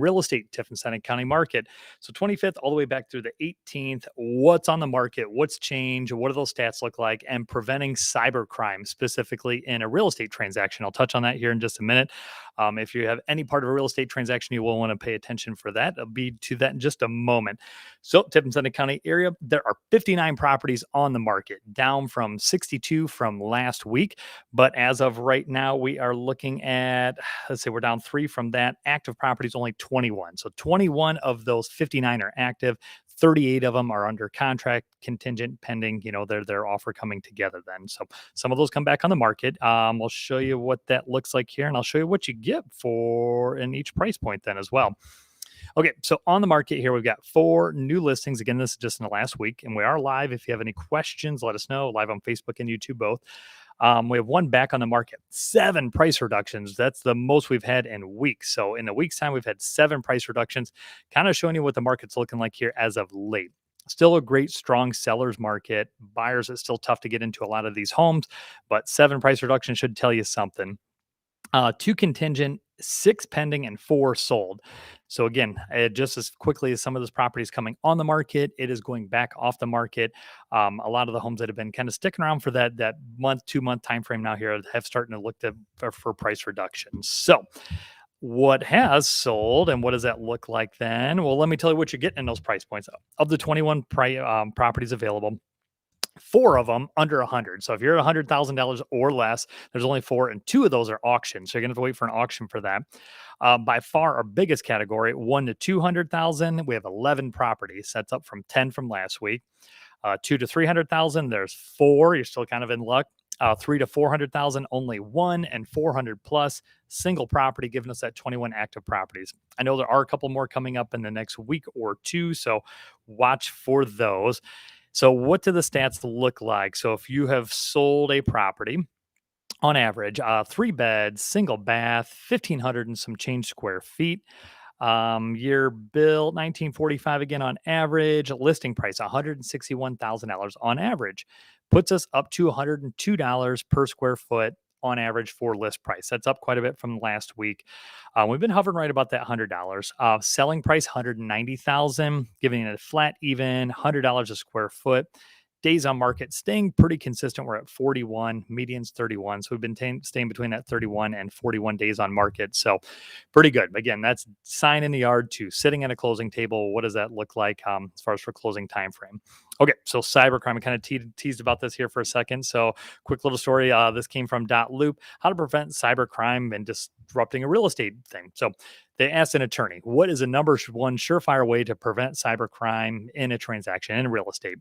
real estate, Tiffin County market. So 25th all the way back through the 18th. What's on the market? What's changed? What do those stats look like? And preventing cybercrime specifically in a real estate transaction. I'll touch on that here in just a minute. If you have any part of a real estate transaction, you will want to pay attention for that. I'll be to that in just a moment. So Tiffin County area, there are 59 properties on the market, down from 62 from last week. But as of right now, we are looking at, let's say we're down 3 from that. Active properties, only 21. So 21 of those 59 are active. 38 of them are under contract, contingent, pending, their offer coming together then. So some of those come back on the market. We'll show you what that looks like here, and I'll show you what you get for in each price point then as well. Okay, so on the market here, we've got 4 new listings. Again, this is just in the last week, and we are live. If you have any questions, let us know. Live on Facebook and YouTube both. We have 1 back on the market, 7 price reductions. That's the most we've had in weeks. So in a week's time, we've had 7 price reductions, kind of showing you what the market's looking like here as of late. Still a great, strong seller's market. Buyers, it's still tough to get into a lot of these homes, but 7 price reductions should tell you something. 2 contingent, 6 pending, and 4 sold. So again, just as quickly as some of this property is coming on the market, it is going back off the market. A lot of the homes that have been kind of sticking around for that month, 2-month time frame now here have starting to look for price reductions. So what has sold and what does that look like then? Well, let me tell you what you're getting in those price points. Of the 21 properties available, 4 of them under 100. So if you're at $100,000 or less, there's only 4, and 2 of those are auctions. So you're going to have to wait for an auction for that. By far, our biggest category, 1 to 200,000, we have 11 properties. That's up from 10 from last week. 2 to 300,000, there's 4. You're still kind of in luck. 3 to 400,000, only 1, and 400 plus single property, giving us that 21 active properties. I know there are a couple more coming up in the next week or 2, so watch for those. So what do the stats look like? So if you have sold a property, on average, 3 beds, single bath, 1,500 and some change square feet, year built 1945 again on average, listing price $161,000 on average, puts us up to $102 per square foot on average for list price. That's up quite a bit from last week. We've been hovering right about that $100. Selling price $190,000, giving it a flat even $100 a square foot. Days on market staying pretty consistent. We're at 41, median's 31. So we've been staying between that 31 and 41 days on market. So pretty good. Again, that's sign in the yard to sitting at a closing table. What does that look like as far as for closing time frame? Okay, so cybercrime, I kind of teased about this here for a second. So quick little story. This came from .loop, how to prevent cybercrime and disrupting a real estate thing. So they asked an attorney, what is the number 1 surefire way to prevent cybercrime in a transaction in real estate?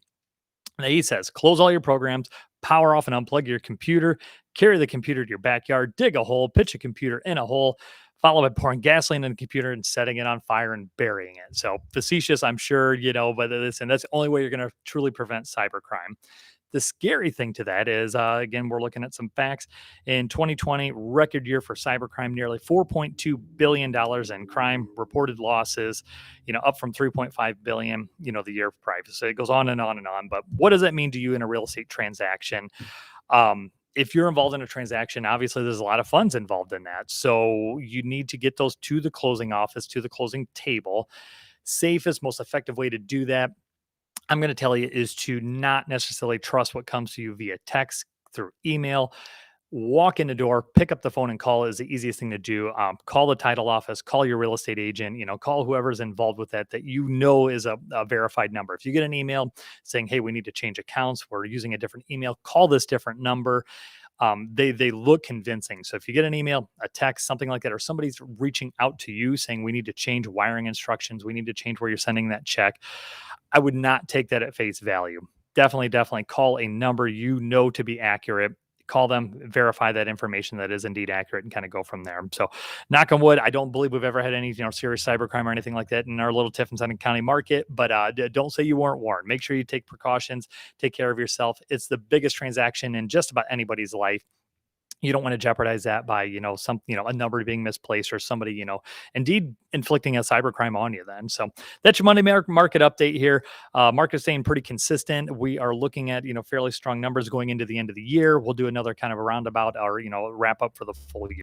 And he says, close all your programs, power off and unplug your computer, carry the computer to your backyard, dig a hole, pitch a computer in a hole, followed by pouring gasoline in the computer and setting it on fire and burying it. So facetious, I'm sure, but that's the only way you're going to truly prevent cybercrime. The scary thing to that is, again, we're looking at some facts. In 2020, record year for cybercrime, nearly $4.2 billion in crime reported losses, up from $3.5 billion, the year prior. So it goes on and on and on. But what does that mean to you in a real estate transaction? If you're involved in a transaction, obviously there's a lot of funds involved in that. So you need to get those to the closing office, to the closing table. Safest, most effective way to do that, I'm going to tell you, is to not necessarily trust what comes to you via text, through email. Walk in the door, pick up the phone and call is the easiest thing to do. Call the title office, call your real estate agent, call whoever's involved with that is a verified number. If you get an email saying, hey, we need to change accounts, we're using a different email, call this different number. They look convincing. So if you get an email, a text, something like that, or somebody's reaching out to you saying we need to change wiring instructions, we need to change where you're sending that check, I would not take that at face value. Definitely call a number to be accurate. Call them, verify that information that is indeed accurate, and kind of go from there. So knock on wood, I don't believe we've ever had any serious cybercrime or anything like that in our little Tiffin County market, but don't say you weren't warned. Make sure you take precautions, take care of yourself. It's the biggest transaction in just about anybody's life. You don't want to jeopardize that by, a number being misplaced or somebody, indeed inflicting a cybercrime on you then. So that's your Monday market update here. Market's staying pretty consistent. We are looking at, fairly strong numbers going into the end of the year. We'll do another kind of a roundabout or, wrap up for the full year.